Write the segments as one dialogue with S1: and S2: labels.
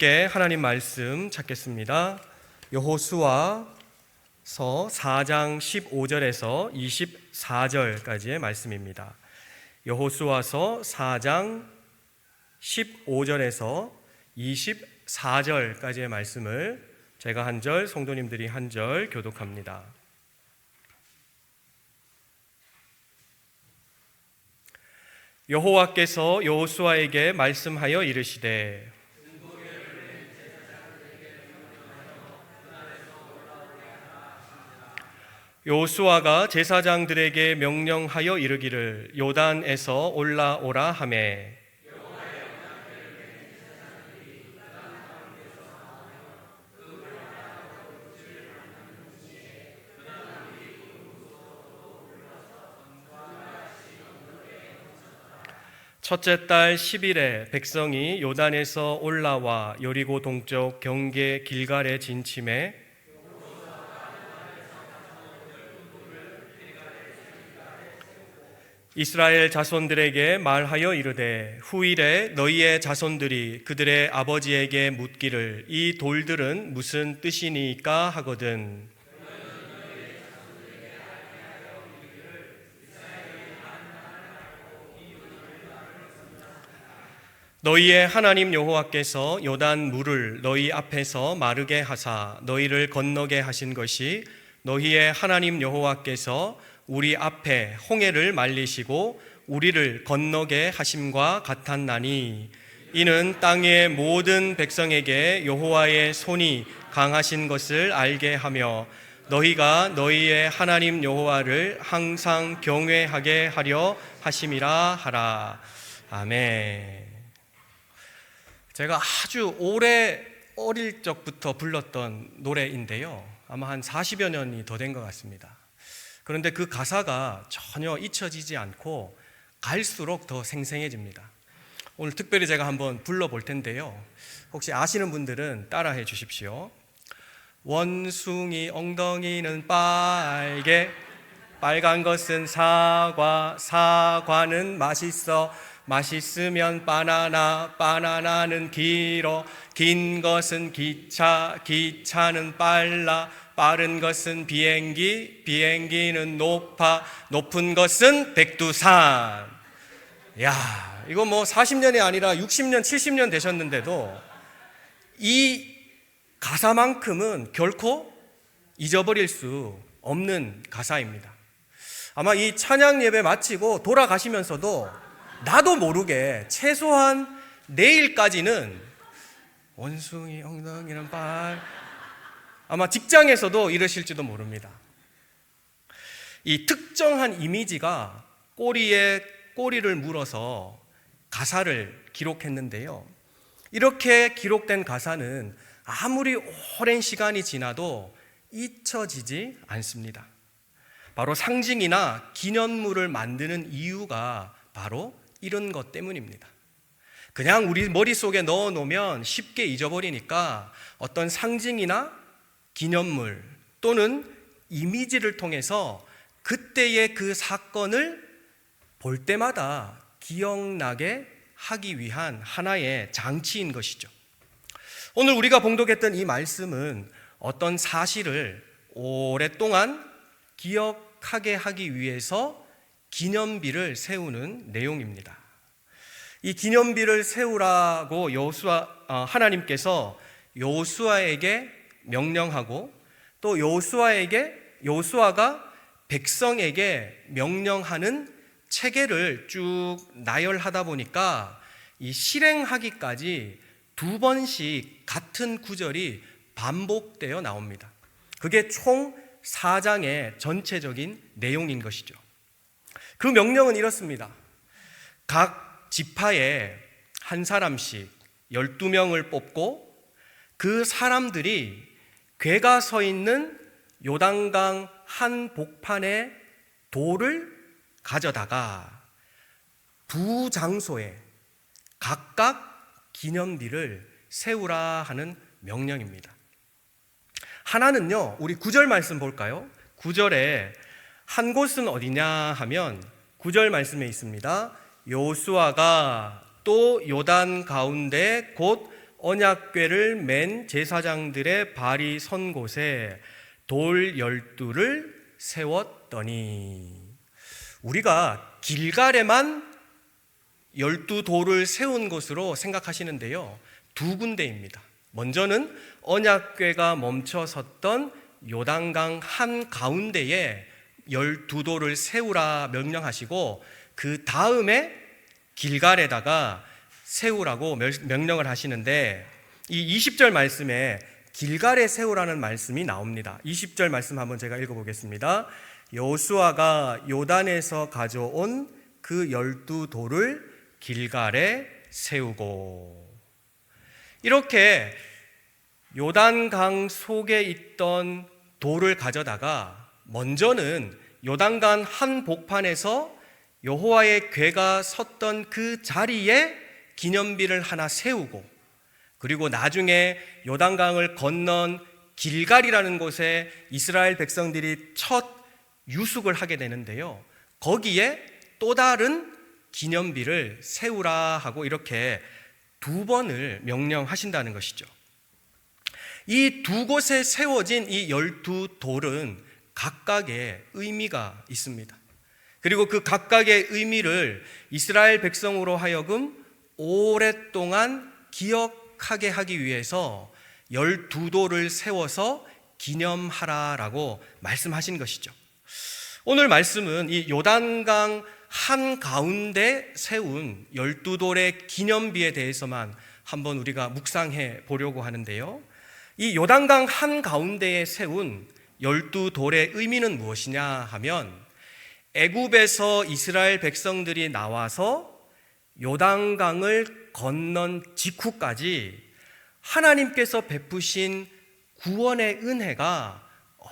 S1: 함께 하나님 말씀 찾겠습니다. 여호수아서 4장 15절에서 24절까지의 말씀입니다. 여호수아서 4장 15절에서 24절까지의 말씀을 제가 한 절, 성도님들이 한 절 교독합니다. 여호와께서 여호수아에게 말씀하여 이르시되 여호수아가 제사장들에게 명령하여 이르기를 요단에서 올라오라 하매 첫째 달 10일에 백성이 요단에서 올라와 여리고 동쪽 경계 길갈에 진침해 이스라엘 자손들에게 말하여 이르되 후일에 너희의 자손들이 그들의 아버지에게 묻기를 이 돌들은 무슨 뜻이니까 하거든. 너희의 하나님 여호와께서 요단 물을 너희 앞에서 마르게 하사 너희를 건너게 하신 것이 너희의 하나님 여호와께서 우리 앞에 홍해를 말리시고 우리를 건너게 하심과 같았나니 이는 땅의 모든 백성에게 여호와의 손이 강하신 것을 알게 하며 너희가 너희의 하나님 여호와를 항상 경외하게 하려 하심이라 하라. 아멘. 제가 아주 오래 어릴 적부터 불렀던 노래인데요, 아마 한 40여 년이 더 된 것 같습니다. 그런데 그 가사가 전혀 잊혀지지 않고 갈수록 더 생생해집니다. 오늘 특별히 제가 한번 불러볼 텐데요, 혹시 아시는 분들은 따라해 주십시오. 원숭이 엉덩이는 빨개, 빨간 것은 사과, 사과는 맛있어, 맛있으면 바나나, 바나나는 길어, 긴 것은 기차, 기차는 빨라, 빠른 것은 비행기, 비행기는 높아, 높은 것은 백두산. 야, 이거 뭐 40년이 아니라 60년, 70년 되셨는데도 이 가사만큼은 결코 잊어버릴 수 없는 가사입니다. 아마 이 찬양 예배 마치고 돌아가시면서도 나도 모르게 최소한 내일까지는 원숭이 엉덩이는 아마 직장에서도 이러실지도 모릅니다. 이 특정한 이미지가 꼬리에 꼬리를 물어서 가사를 기록했는데요, 이렇게 기록된 가사는 아무리 오랜 시간이 지나도 잊혀지지 않습니다. 바로 상징이나 기념물을 만드는 이유가 바로 이런 것 때문입니다. 그냥 우리 머릿속에 넣어놓으면 쉽게 잊어버리니까 어떤 상징이나 기념물 또는 이미지를 통해서 그때의 그 사건을 볼 때마다 기억나게 하기 위한 하나의 장치인 것이죠. 오늘 우리가 봉독했던 이 말씀은 어떤 사실을 오랫동안 기억하게 하기 위해서 기념비를 세우는 내용입니다. 이 기념비를 세우라고 하나님께서 여호수아에게 명령하고 또 여호수아가 백성에게 명령하는 체계를 쭉 나열하다 보니까 이 실행하기까지 2번씩 같은 구절이 반복되어 나옵니다. 그게 총 4장의 전체적인 내용인 것이죠. 그 명령은 이렇습니다. 각 지파에 한 사람씩 12명을 뽑고 그 사람들이 궤가 서 있는 요단강 한 복판에 돌을 가져다가 두 장소에 각각 기념비를 세우라 하는 명령입니다. 하나는요, 우리 9절 말씀 볼까요? 9절에 한 곳은 어디냐 하면 9절 말씀에 있습니다. 여호수아가 또 요단 가운데 곧 언약궤를 맨 제사장들의 발이 선 곳에 돌 12를 세웠더니, 우리가 길갈에만 12돌을 세운 것으로 생각하시는데요, 두 군데입니다. 먼저는 언약궤가 멈춰 섰던 요단강 한가운데에 12돌을 세우라 명령하시고, 그 다음에 길갈에다가 세우라고 명령을 하시는데, 이 20절 말씀에 길갈에 세우라는 말씀이 나옵니다. 20절 말씀 한번 제가 읽어보겠습니다. 여호수아가 요단에서 가져온 그 12돌을 길갈에 세우고, 이렇게 요단강 속에 있던 돌을 가져다가 먼저는 요단강 한복판에서 여호와의 궤가 섰던 그 자리에 기념비를 하나 세우고, 그리고 나중에 요단강을 건넌 길갈이라는 곳에 이스라엘 백성들이 첫 유숙을 하게 되는데요, 거기에 또 다른 기념비를 세우라 하고 이렇게 두 번을 명령하신다는 것이죠. 이 두 곳에 세워진 이 12돌은 각각의 의미가 있습니다. 그리고 그 각각의 의미를 이스라엘 백성으로 하여금 오랫동안 기억하게 하기 위해서 12돌을 세워서 기념하라라고 말씀하신 것이죠. 오늘 말씀은 이 요단강 한가운데 세운 12돌의 기념비에 대해서만 한번 우리가 묵상해 보려고 하는데요, 이 요단강 한가운데에 세운 12돌의 의미는 무엇이냐 하면, 애굽에서 이스라엘 백성들이 나와서 요단강을 건넌 직후까지 하나님께서 베푸신 구원의 은혜가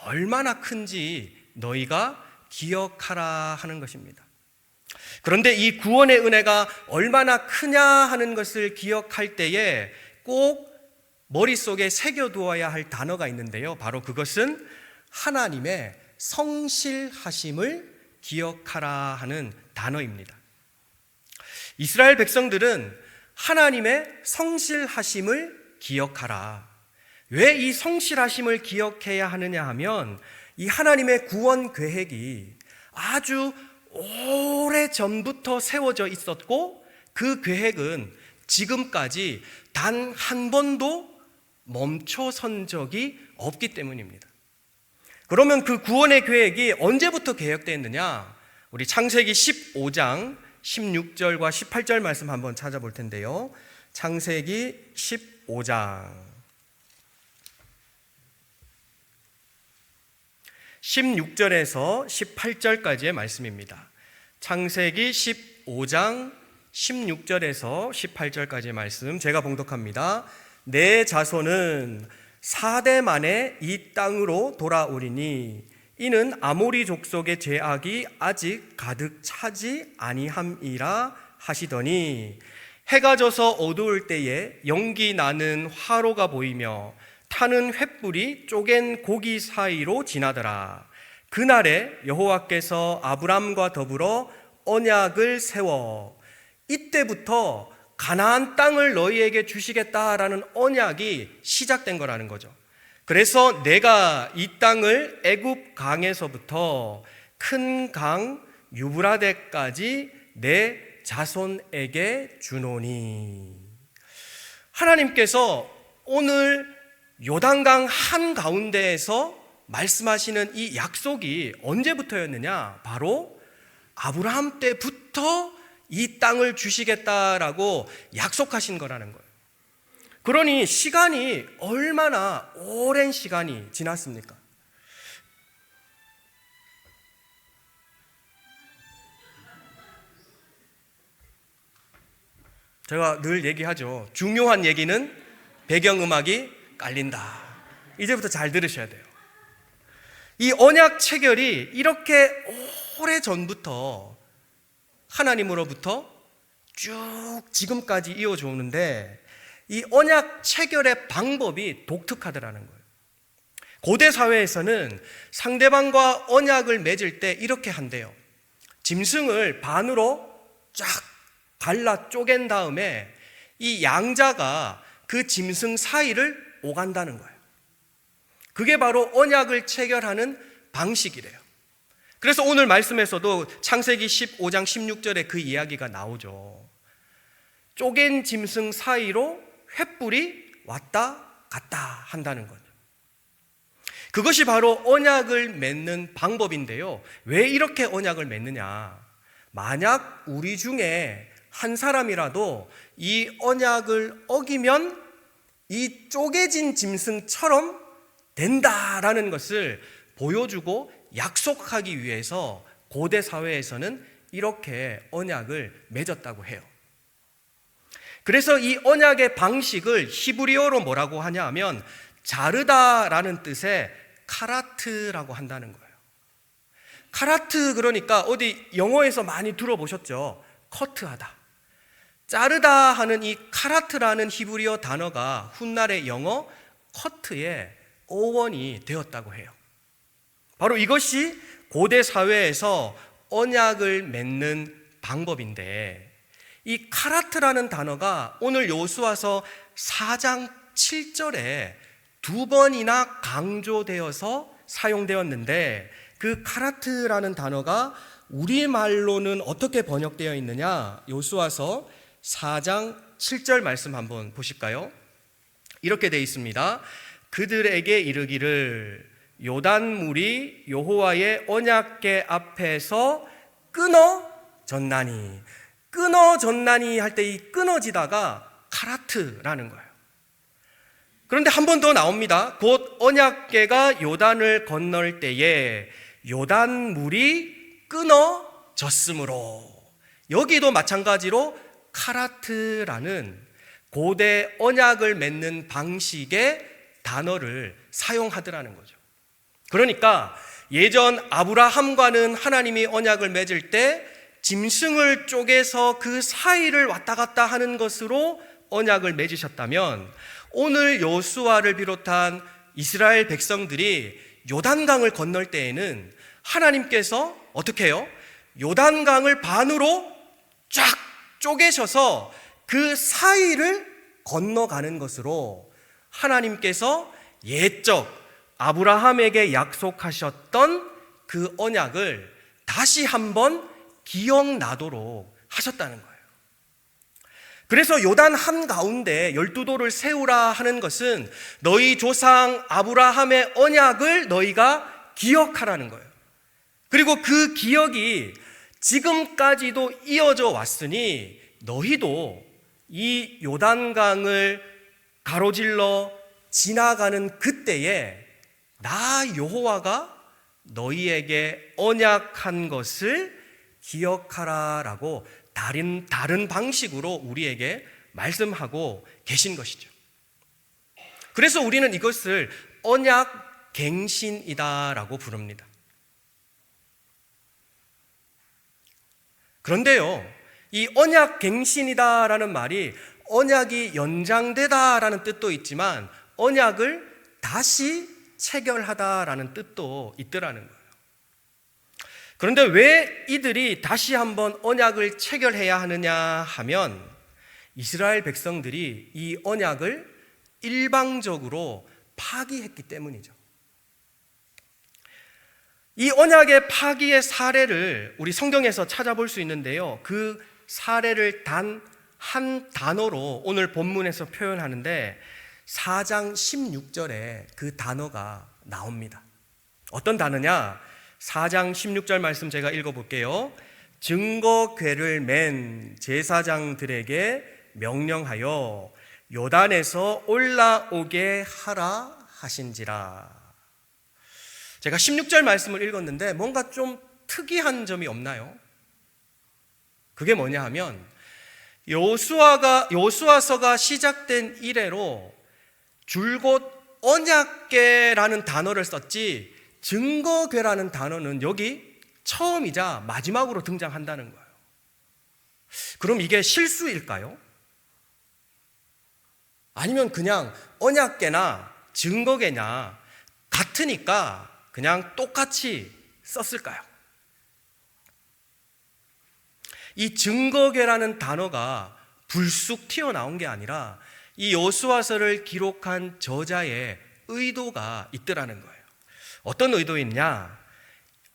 S1: 얼마나 큰지 너희가 기억하라 하는 것입니다. 그런데 이 구원의 은혜가 얼마나 크냐 하는 것을 기억할 때에 꼭 머릿속에 새겨두어야 할 단어가 있는데요, 바로 그것은 하나님의 성실하심을 기억하라 하는 단어입니다. 이스라엘 백성들은 하나님의 성실하심을 기억하라. 왜 이 성실하심을 기억해야 하느냐 하면, 이 하나님의 구원 계획이 아주 오래 전부터 세워져 있었고, 그 계획은 지금까지 단 한 번도 멈춰선 적이 없기 때문입니다. 그러면 그 구원의 계획이 언제부터 계획되었느냐? 우리 창세기 15장 16절과 18절 말씀 한번 찾아볼 텐데요, 창세기 15장 16절에서 18절까지의 말씀입니다. 창세기 15장 16절에서 18절까지의 말씀 제가 봉독합니다. 내 자손은 4대 만에 이 땅으로 돌아오리니 이는 아모리 족속의 죄악이 아직 가득 차지 아니함이라 하시더니, 해가 져서 어두울 때에 연기 나는 화로가 보이며 타는 횃불이 쪼갠 고기 사이로 지나더라. 그날에 여호와께서 아브람과 더불어 언약을 세워, 이때부터 가나안 땅을 너희에게 주시겠다라는 언약이 시작된 거라는 거죠. 그래서 내가 이 땅을 애굽 강에서부터 큰 강 유브라데까지 내 자손에게 주노니, 하나님께서 오늘 요단강 한가운데에서 말씀하시는 이 약속이 언제부터였느냐? 바로 아브라함 때부터 이 땅을 주시겠다라고 약속하신 거라는 거예요. 그러니 시간이 얼마나 오랜 시간이 지났습니까? 제가 늘 얘기하죠. 중요한 얘기는 배경음악이 깔린다. 이제부터 잘 들으셔야 돼요. 이 언약 체결이 이렇게 오래 전부터 하나님으로부터 쭉 지금까지 이어져 오는데, 이 언약 체결의 방법이 독특하더라는 거예요. 고대 사회에서는 상대방과 언약을 맺을 때 이렇게 한대요. 짐승을 반으로 쫙 갈라 쪼갠 다음에 이 양자가 그 짐승 사이를 오간다는 거예요. 그게 바로 언약을 체결하는 방식이래요. 그래서 오늘 말씀에서도 창세기 15장 16절에 그 이야기가 나오죠. 쪼갠 짐승 사이로 횃불이 왔다 갔다 한다는 거죠. 그것이 바로 언약을 맺는 방법인데요. 왜 이렇게 언약을 맺느냐? 만약 우리 중에 한 사람이라도 이 언약을 어기면 이 쪼개진 짐승처럼 된다라는 것을 보여주고 약속하기 위해서 고대 사회에서는 이렇게 언약을 맺었다고 해요. 그래서 이 언약의 방식을 히브리어로 뭐라고 하냐 하면 자르다라는 뜻의 카라트라고 한다는 거예요. 카라트, 그러니까 어디 영어에서 많이 들어보셨죠? 커트하다. 자르다 하는 이 카라트라는 히브리어 단어가 훗날의 영어 커트의 어원이 되었다고 해요. 바로 이것이 고대 사회에서 언약을 맺는 방법인데, 이 카라트라는 단어가 오늘 여호수아서 4장 7절에 2번이나 강조되어서 사용되었는데, 그 카라트라는 단어가 우리말로는 어떻게 번역되어 있느냐? 여호수아서 4장 7절 말씀 한번 보실까요? 이렇게 되어 있습니다. 그들에게 이르기를 요단물이 여호와의 언약궤 앞에서 끊어졌나니. 끊어졌나니 할 때 이 끊어지다가 카라트라는 거예요. 그런데 한 번 더 나옵니다. 곧 언약궤가 요단을 건널 때에 요단물이 끊어졌으므로. 여기도 마찬가지로 카라트라는 고대 언약을 맺는 방식의 단어를 사용하더라는 거죠. 그러니까 예전 아브라함과는 하나님이 언약을 맺을 때 짐승을 쪼개서 그 사이를 왔다 갔다 하는 것으로 언약을 맺으셨다면, 오늘 여호수아를 비롯한 이스라엘 백성들이 요단강을 건널 때에는 하나님께서 어떻게 해요? 요단강을 반으로 쫙 쪼개셔서 그 사이를 건너가는 것으로 하나님께서 옛적 아브라함에게 약속하셨던 그 언약을 다시 한번 기억나도록 하셨다는 거예요. 그래서 요단 한가운데 12도를 세우라 하는 것은 너희 조상 아브라함의 언약을 너희가 기억하라는 거예요. 그리고 그 기억이 지금까지도 이어져 왔으니 너희도 이 요단강을 가로질러 지나가는 그때에 나 여호와가 너희에게 언약한 것을 기억하라라고 다른 방식으로 우리에게 말씀하고 계신 것이죠. 그래서 우리는 이것을 언약갱신이다라고 부릅니다. 그런데요, 이 언약갱신이다라는 말이 언약이 연장되다라는 뜻도 있지만 언약을 다시 체결하다라는 뜻도 있더라는 거예요. 그런데 왜 이들이 다시 한번 언약을 체결해야 하느냐 하면 이스라엘 백성들이 이 언약을 일방적으로 파기했기 때문이죠. 이 언약의 파기의 사례를 우리 성경에서 찾아볼 수 있는데요. 그 사례를 단 한 단어로 오늘 본문에서 표현하는데 4장 16절에 그 단어가 나옵니다. 어떤 단어냐? 4장 16절 말씀 제가 읽어볼게요. 증거궤를 맨 제사장들에게 명령하여 요단에서 올라오게 하라 하신지라. 제가 16절 말씀을 읽었는데 뭔가 좀 특이한 점이 없나요? 그게 뭐냐 하면 여호수아서가 시작된 이래로 줄곧 언약궤라는 단어를 썼지 증거궤라는 단어는 여기 처음이자 마지막으로 등장한다는 거예요. 그럼 이게 실수일까요? 아니면 그냥 언약궤나 증거궤냐 같으니까 그냥 똑같이 썼을까요? 이 증거궤라는 단어가 불쑥 튀어나온 게 아니라 이 여호수아서를 기록한 저자의 의도가 있더라는 거예요. 어떤 의도였냐?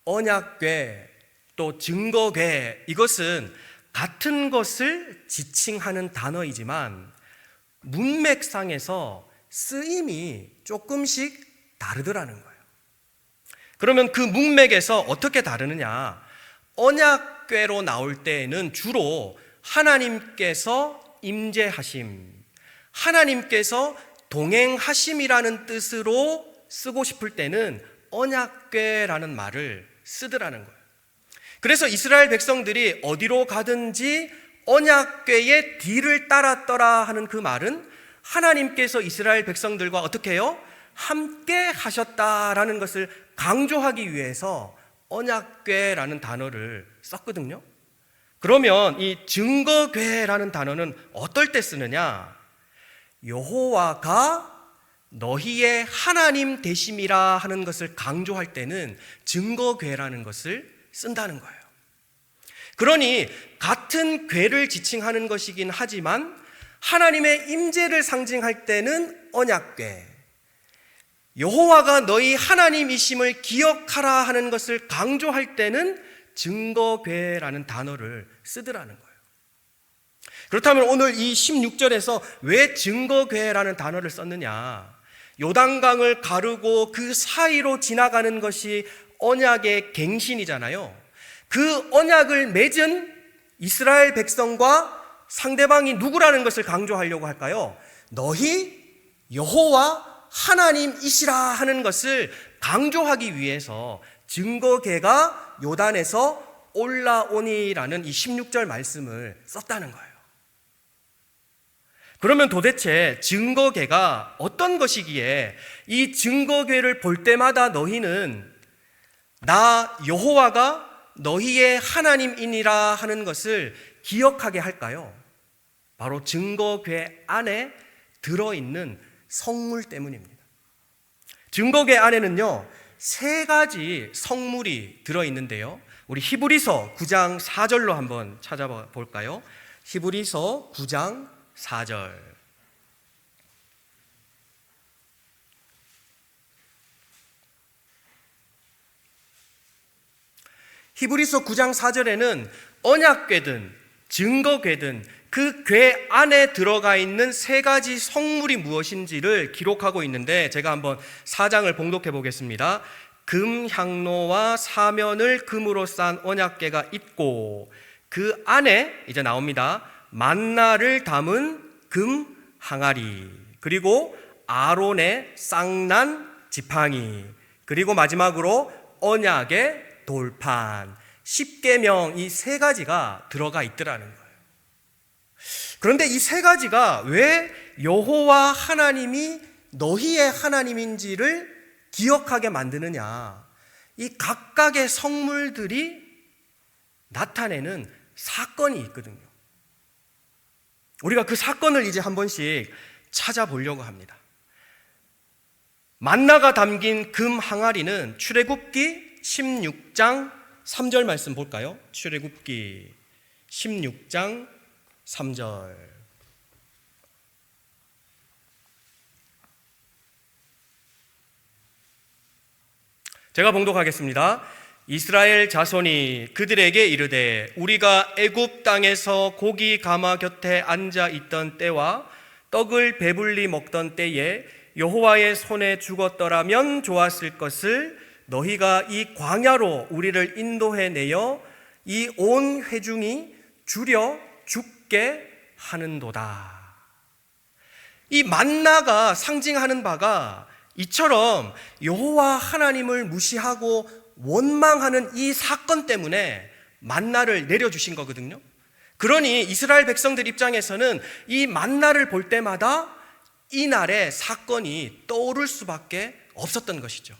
S1: 언약궤 또 증거궤, 이것은 같은 것을 지칭하는 단어이지만 문맥상에서 쓰임이 조금씩 다르더라는 거예요. 그러면 그 문맥에서 어떻게 다르느냐? 언약궤로 나올 때에는 주로 하나님께서 임재하심, 하나님께서 동행하심이라는 뜻으로 쓰고 싶을 때는 언약궤라는 말을 쓰더라는 거예요. 그래서 이스라엘 백성들이 어디로 가든지 언약궤의 뒤를 따랐더라 하는 그 말은 하나님께서 이스라엘 백성들과 어떻게 해요? 함께 하셨다라는 것을 강조하기 위해서 언약궤라는 단어를 썼거든요. 그러면 이 증거궤라는 단어는 어떨 때 쓰느냐? 여호와가 너희의 하나님 되심이라 하는 것을 강조할 때는 증거궤라는 것을 쓴다는 거예요. 그러니 같은 궤를 지칭하는 것이긴 하지만 하나님의 임재를 상징할 때는 언약궤, 여호와가 너희 하나님이심을 기억하라 하는 것을 강조할 때는 증거궤라는 단어를 쓰더라는 거예요. 그렇다면 오늘 이 16절에서 왜 증거궤라는 단어를 썼느냐? 요단강을 가르고 그 사이로 지나가는 것이 언약의 갱신이잖아요. 그 언약을 맺은 이스라엘 백성과 상대방이 누구라는 것을 강조하려고 할까요? 너희 여호와 하나님이시라 하는 것을 강조하기 위해서 증거궤가 요단에서 올라오니라는 이 16절 말씀을 썼다는 거예요. 그러면 도대체 증거궤가 어떤 것이기에 이 증거궤를 볼 때마다 너희는 나 여호와가 너희의 하나님이니라 하는 것을 기억하게 할까요? 바로 증거궤 안에 들어있는 성물 때문입니다. 증거궤 안에는요 3가지 성물이 들어있는데요, 우리 히브리서 9장 4절로 한번 찾아볼까요? 히브리서 9장 4절. 히브리서 9장 4절에는 언약궤든 증거궤든 그 궤 안에 들어가 있는 3가지 성물이 무엇인지를 기록하고 있는데, 제가 한번 4장을 봉독해 보겠습니다. 금 향로와 사면을 금으로 싼 언약궤가 있고 그 안에 이제 나옵니다. 만나를 담은 금 항아리, 그리고 아론의 쌍난 지팡이, 그리고 마지막으로 언약의 돌판, 십계명, 이 3가지가 들어가 있더라는 거예요. 그런데 이 3가지가 왜 여호와 하나님이 너희의 하나님인지를 기억하게 만드느냐? 이 각각의 성물들이 나타내는 사건이 있거든요. 우리가 그 사건을 이제 한 번씩 찾아보려고 합니다. 만나가 담긴 금 항아리는 출애굽기 16장 3절 말씀 볼까요? 출애굽기 16장 3절. 제가 봉독하겠습니다. 이스라엘 자손이 그들에게 이르되 우리가 애굽 땅에서 고기 가마 곁에 앉아 있던 때와 떡을 배불리 먹던 때에 여호와의 손에 죽었더라면 좋았을 것을 너희가 이 광야로 우리를 인도해 내어 이 온 회중이 줄여 죽게 하는도다. 이 만나가 상징하는 바가 이처럼 여호와 하나님을 무시하고 원망하는 이 사건 때문에 만나를 내려주신 거거든요. 그러니 이스라엘 백성들 입장에서는 이 만나를 볼 때마다 이날의 사건이 떠오를 수밖에 없었던 것이죠.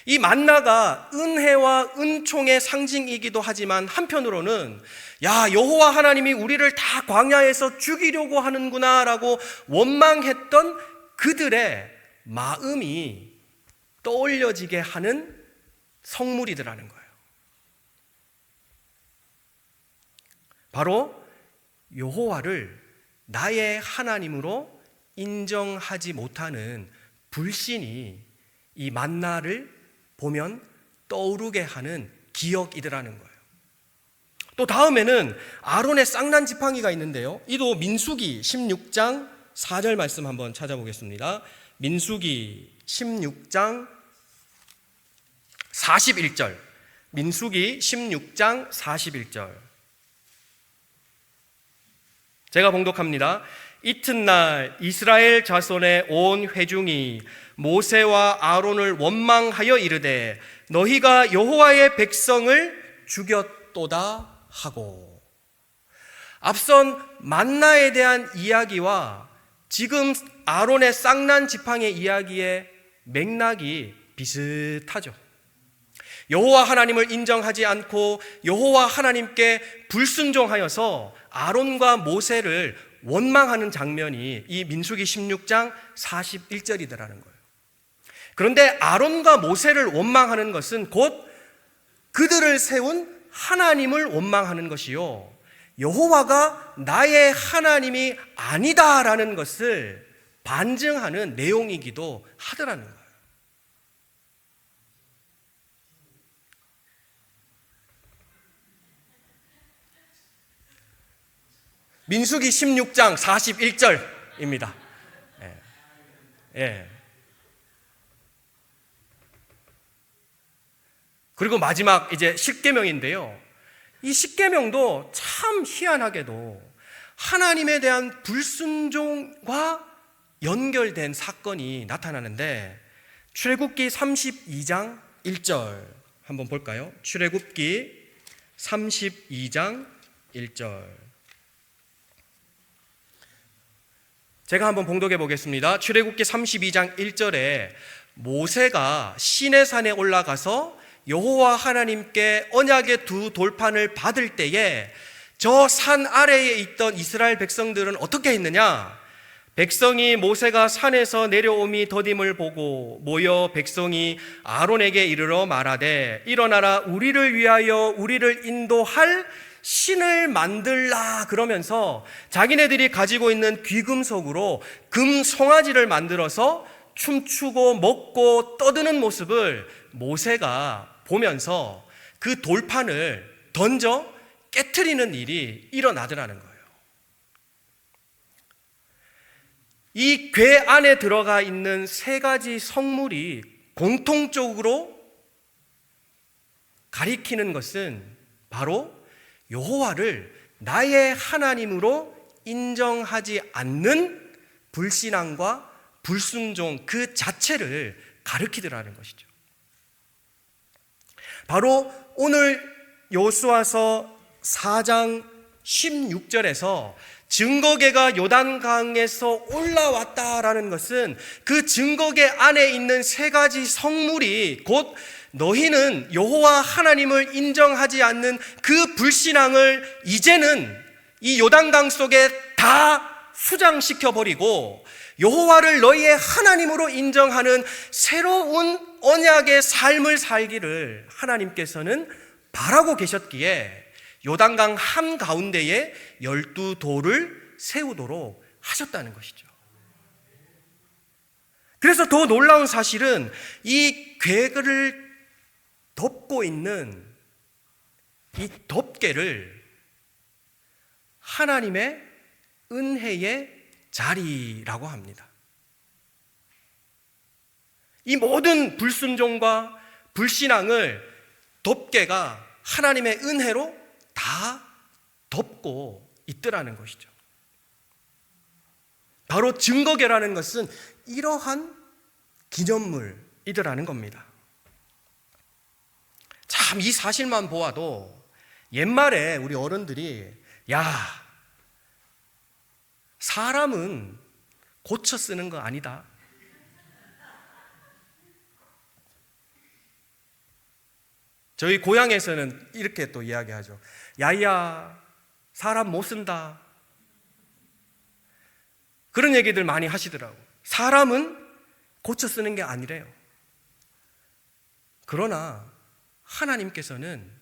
S1: 이 만나가 은혜와 은총의 상징이기도 하지만 한편으로는 야, 여호와 하나님이 우리를 다 광야에서 죽이려고 하는구나 라고 원망했던 그들의 마음이 떠올려지게 하는 성물이더라는 거예요. 바로 여호와를 나의 하나님으로 인정하지 못하는 불신이 이 만나를 보면 떠오르게 하는 기억이더라는 거예요. 또 다음에는 아론의 쌍난 지팡이가 있는데요, 이도 민수기 16장 4절 말씀 한번 찾아보겠습니다. 민수기 16장 41절, 민수기 16장 41절, 제가 봉독합니다. 이튿날 이스라엘 자손의 온 회중이 모세와 아론을 원망하여 이르되 너희가 여호와의 백성을 죽였도다 하고. 앞선 만나에 대한 이야기와 지금 아론의 쌍난 지팡이 이야기의 맥락이 비슷하죠. 여호와 하나님을 인정하지 않고 여호와 하나님께 불순종하여서 아론과 모세를 원망하는 장면이 이 민수기 16장 41절이더라는 거예요. 그런데 아론과 모세를 원망하는 것은 곧 그들을 세운 하나님을 원망하는 것이요, 여호와가 나의 하나님이 아니다라는 것을 반증하는 내용이기도 하더라는 거예요. 민수기 16장 41절입니다. 예. 그리고 마지막 이제 십계명인데요, 이 십계명도 참 희한하게도 하나님에 대한 불순종과 연결된 사건이 나타나는데, 출애굽기 32장 1절 한번 볼까요? 출애굽기 32장 1절, 제가 한번 봉독해 보겠습니다. 출애굽기 32장 1절에 모세가 시내산에 올라가서 여호와 하나님께 언약의 두 돌판을 받을 때에 저 산 아래에 있던 이스라엘 백성들은 어떻게 했느냐? 백성이 모세가 산에서 내려옴이 더딤을 보고 모여 백성이 아론에게 이르러 말하되 일어나라, 우리를 위하여 우리를 인도할 신을 만들라 그러면서 자기네들이 가지고 있는 귀금속으로 금 송아지를 만들어서 춤추고 먹고 떠드는 모습을 모세가 보면서 그 돌판을 던져 깨트리는 일이 일어나더라는 거예요. 이 궤 안에 들어가 있는 세 가지 성물이 공통적으로 가리키는 것은 바로 여호와를 나의 하나님으로 인정하지 않는 불신앙과 불순종 그 자체를 가리키더라는 것이죠. 바로 오늘 여호수아서 4장 16절에서 증거궤가 요단강에서 올라왔다라는 것은 그 증거궤 안에 있는 세 가지 성물이 곧 너희는 여호와 하나님을 인정하지 않는 그 불신앙을 이제는 이 요단강 속에 다 수장시켜버리고 여호와를 너희의 하나님으로 인정하는 새로운 언약의 삶을 살기를 하나님께서는 바라고 계셨기에 요단강 한가운데에 12돌을 세우도록 하셨다는 것이죠. 그래서 더 놀라운 사실은 이 궤를 덮고 있는 이 덮개를 하나님의 은혜의 자리라고 합니다. 이 모든 불순종과 불신앙을 덮개가 하나님의 은혜로 다 덮고 있더라는 것이죠. 바로 증거궤라는 것은 이러한 기념물이더라는 겁니다. 참 이 사실만 보아도 옛말에 우리 어른들이 야, 사람은 고쳐 쓰는 거 아니다. 저희 고향에서는 이렇게 또 이야기하죠. 야야, 사람 못 쓴다. 그런 얘기들 많이 하시더라고. 사람은 고쳐 쓰는 게 아니래요. 그러나 하나님께서는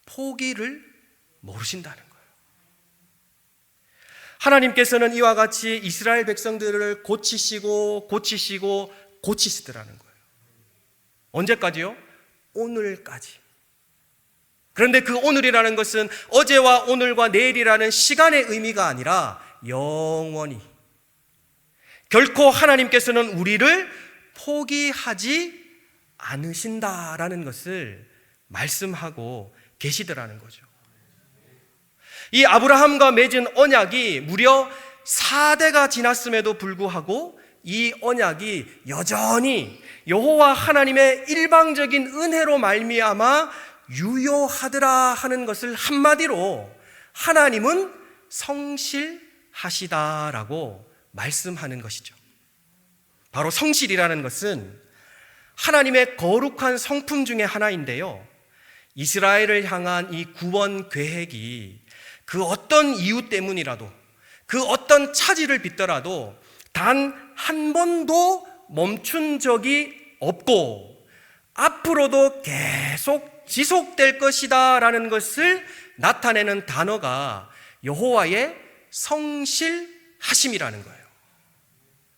S1: 포기를 모르신다는 거예요. 하나님께서는 이와 같이 이스라엘 백성들을 고치시고 고치시더라는 거예요. 언제까지요? 오늘까지. 그런데 그 오늘이라는 것은 어제와 오늘과 내일이라는 시간의 의미가 아니라 영원히. 결코 하나님께서는 우리를 포기하지 않으신다라는 것을 말씀하고 계시더라는 거죠. 이 아브라함과 맺은 언약이 무려 4대가 지났음에도 불구하고 이 언약이 여전히 여호와 하나님의 일방적인 은혜로 말미암아 유효하더라 하는 것을 한마디로 하나님은 성실하시다라고 말씀하는 것이죠. 바로 성실이라는 것은 하나님의 거룩한 성품 중에 하나인데요, 이스라엘을 향한 이 구원 계획이 그 어떤 이유 때문이라도, 그 어떤 차질을 빚더라도 단 한 번도 멈춘 적이 없고 앞으로도 계속 지속될 것이다 라는 것을 나타내는 단어가 여호와의 성실하심이라는 거예요.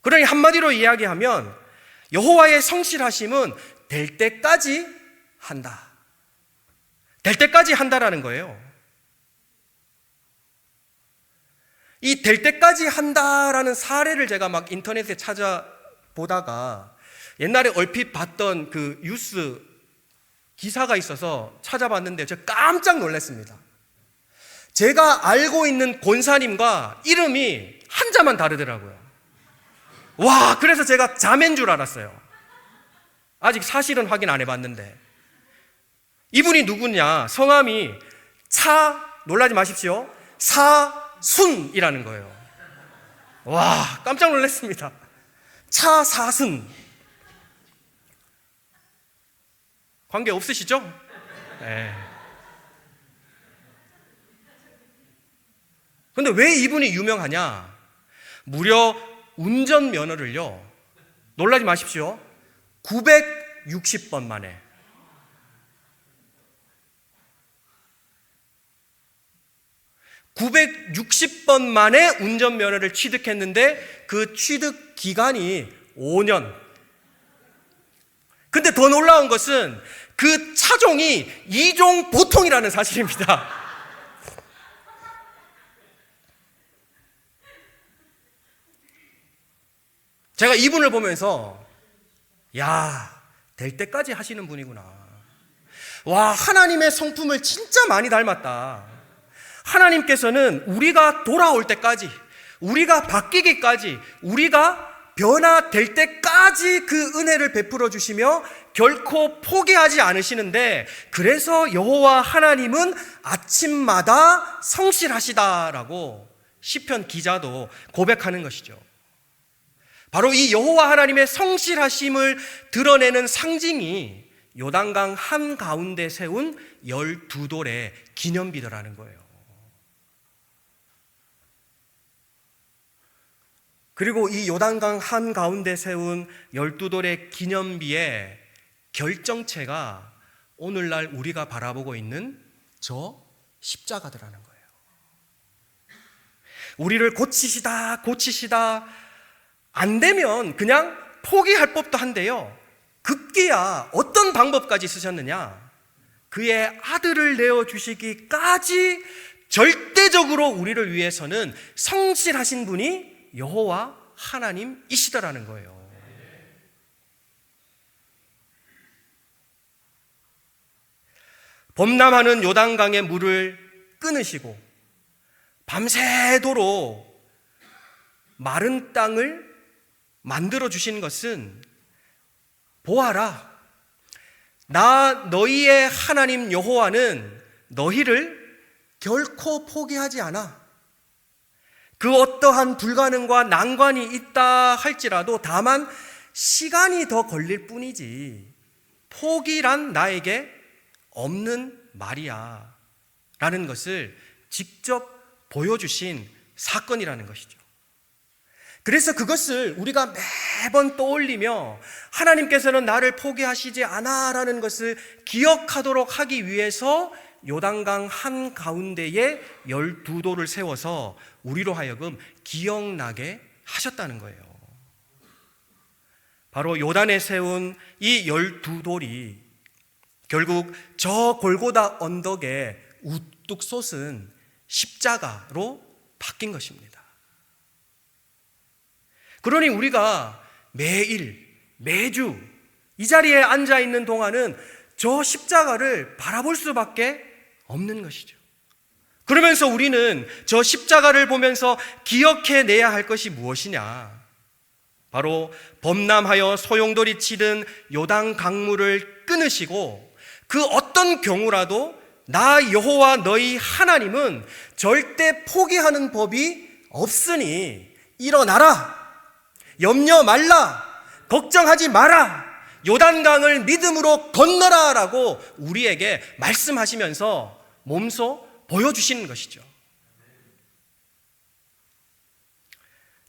S1: 그러니 한마디로 이야기하면 여호와의 성실하심은 될 때까지 한다. 될 때까지 한다라는 거예요. 이 될 때까지 한다라는 사례를 제가 막 인터넷에 찾아보다가 옛날에 얼핏 봤던 그 뉴스 기사가 있어서 찾아봤는데 제가 깜짝 놀랐습니다. 제가 알고 있는 권사님과 이름이 한자만 다르더라고요. 와, 그래서 제가 자매인 줄 알았어요. 아직 사실은 확인 안 해봤는데. 이분이 누구냐? 성함이 놀라지 마십시오, 차순이라는 거예요. 와, 깜짝 놀랐습니다. 차사순. 관계 없으시죠? 네. 근데 왜 이분이 유명하냐? 무려 운전면허를요, 놀라지 마십시오, 960번 만에 960번 만에 운전면허를 취득했는데 그 취득 기간이 5년. 근데 더 놀라운 것은 그 차종이 2종 보통이라는 사실입니다. 제가 이분을 보면서 야, 될 때까지 하시는 분이구나. 와, 하나님의 성품을 진짜 많이 닮았다. 하나님께서는 우리가 돌아올 때까지, 우리가 바뀌기까지, 우리가 변화될 때까지 그 은혜를 베풀어 주시며 결코 포기하지 않으시는데, 그래서 여호와 하나님은 아침마다 성실하시다라고 시편 기자도 고백하는 것이죠. 바로 이 여호와 하나님의 성실하심을 드러내는 상징이 요단강 한가운데 세운 12돌의 기념비더라는 거예요. 그리고 이 요단강 한가운데 세운 12돌의 기념비의 결정체가 오늘날 우리가 바라보고 있는 저 십자가더라는 거예요. 우리를 고치시다 안 되면 그냥 포기할 법도 한데요, 급기야 어떤 방법까지 쓰셨느냐? 그의 아들을 내어주시기까지 절대적으로 우리를 위해서는 성실하신 분이 여호와 하나님이시더라는 거예요. 범람하는 요단강의 물을 끊으시고 밤새도록 마른 땅을 만들어 주신 것은, 보아라, 나 너희의 하나님 여호와는 너희를 결코 포기하지 않아. 그 어떠한 불가능과 난관이 있다 할지라도 다만 시간이 더 걸릴 뿐이지 포기란 나에게 없는 말이야 라는 것을 직접 보여주신 사건이라는 것이죠. 그래서 그것을 우리가 매번 떠올리며 하나님께서는 나를 포기하시지 않아 라는 것을 기억하도록 하기 위해서 요단강 한가운데에 12돌을 세워서 우리로 하여금 기억나게 하셨다는 거예요. 바로 요단에 세운 이 12돌이 결국 저 골고다 언덕에 우뚝 솟은 십자가로 바뀐 것입니다. 그러니 우리가 매일, 매주 이 자리에 앉아 있는 동안은 저 십자가를 바라볼 수밖에 없는 것이죠. 그러면서 우리는 저 십자가를 보면서 기억해내야 할 것이 무엇이냐? 바로 범람하여 소용돌이 치던 요단 강물을 끊으시고 그 어떤 경우라도 나 여호와 너희 하나님은 절대 포기하는 법이 없으니 일어나라, 염려 말라, 걱정하지 마라, 요단강을 믿음으로 건너라 라고 우리에게 말씀하시면서 몸소 보여주시는 것이죠.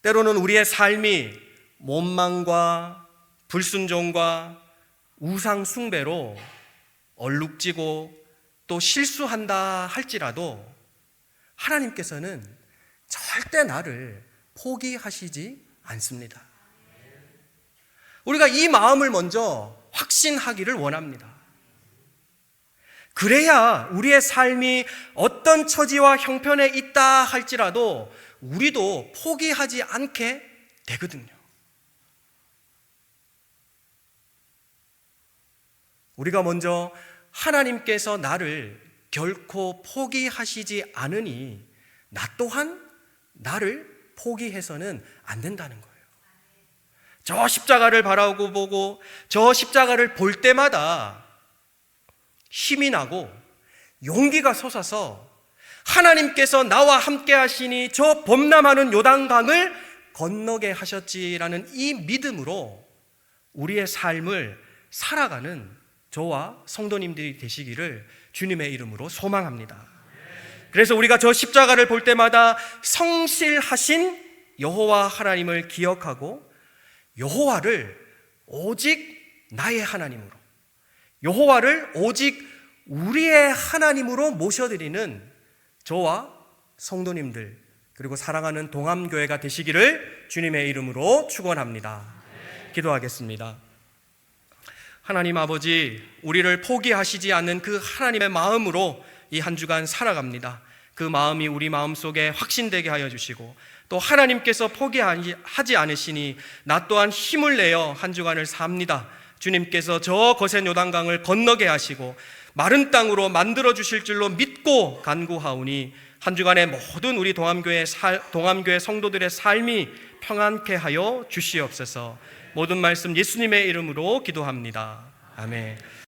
S1: 때로는 우리의 삶이 원망과 불순종과 우상 숭배로 얼룩지고 또 실수한다 할지라도 하나님께서는 절대 나를 포기하시지 않습니다. 우리가 이 마음을 먼저 확신하기를 원합니다. 그래야 우리의 삶이 어떤 처지와 형편에 있다 할지라도 우리도 포기하지 않게 되거든요. 우리가 먼저 하나님께서 나를 결코 포기하시지 않으니 나 또한 나를 포기해서는 안 된다는 거예요. 저 십자가를 바라보고 보고 저 십자가를 볼 때마다 힘이 나고 용기가 솟아서 하나님께서 나와 함께 하시니 저 범람하는 요단강을 건너게 하셨지라는 이 믿음으로 우리의 삶을 살아가는 저와 성도님들이 되시기를 주님의 이름으로 소망합니다. 그래서 우리가 저 십자가를 볼 때마다 성실하신 여호와 하나님을 기억하고 여호와를 오직 나의 하나님으로, 여호와를 오직 우리의 하나님으로 모셔드리는 저와 성도님들 그리고 사랑하는 동암교회가 되시기를 주님의 이름으로 축원합니다. 기도하겠습니다. 하나님 아버지, 우리를 포기하시지 않는 그 하나님의 마음으로 이 한 주간 살아갑니다. 그 마음이 우리 마음속에 확신되게 하여 주시고 또 하나님께서 포기하지 않으시니 나 또한 힘을 내어 한 주간을 삽니다. 주님께서 저 거센 요단강을 건너게 하시고 마른 땅으로 만들어 주실 줄로 믿고 간구하오니 한 주간의 모든 우리 동암교회 성도들의 삶이 평안케 하여 주시옵소서. 모든 말씀 예수님의 이름으로 기도합니다. 아멘.